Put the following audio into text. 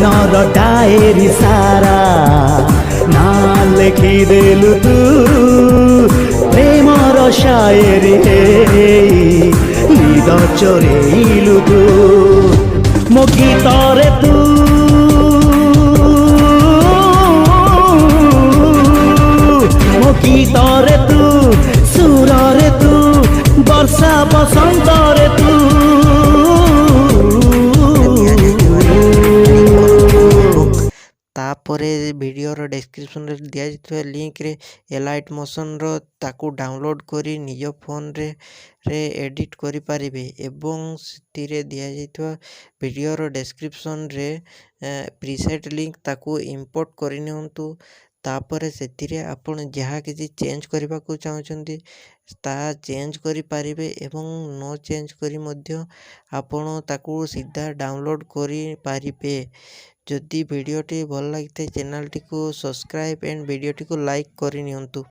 मनर diary सारा ना लेखिदेलु तू प्रेमर शायरी निद चोरेइलु तू मो गीतरे तू मो गीतरे तू सुररे तू वर्षा बसंतरे तू तापरे वीडियोर डिस्क्रिप्शन रे दिया जाइଥିବା लिंक रे एलाइट मोशन रो ताकू डाउनलोड करी निज फोन रे एडिट करि पारिबे एवं सितिरे दिया जाइଥିବା वीडियोर डिस्क्रिप्शन रे प्रीसेट लिंक ताकू इंपोर्ट करि नियंतु तापरे सेतिरे आपण जहाँ किसी चेंज करबा को चाहछंती ता चेंज करि पारिबे एवं नो चेंज करी मध्य आपण ताकू सीधा डाउनलोड करि पारिबे। जदि वीडियोटी भल लगी चैनल टी को सब्सक्राइब एंड वीडियोटी को लाइक करि नियंतु।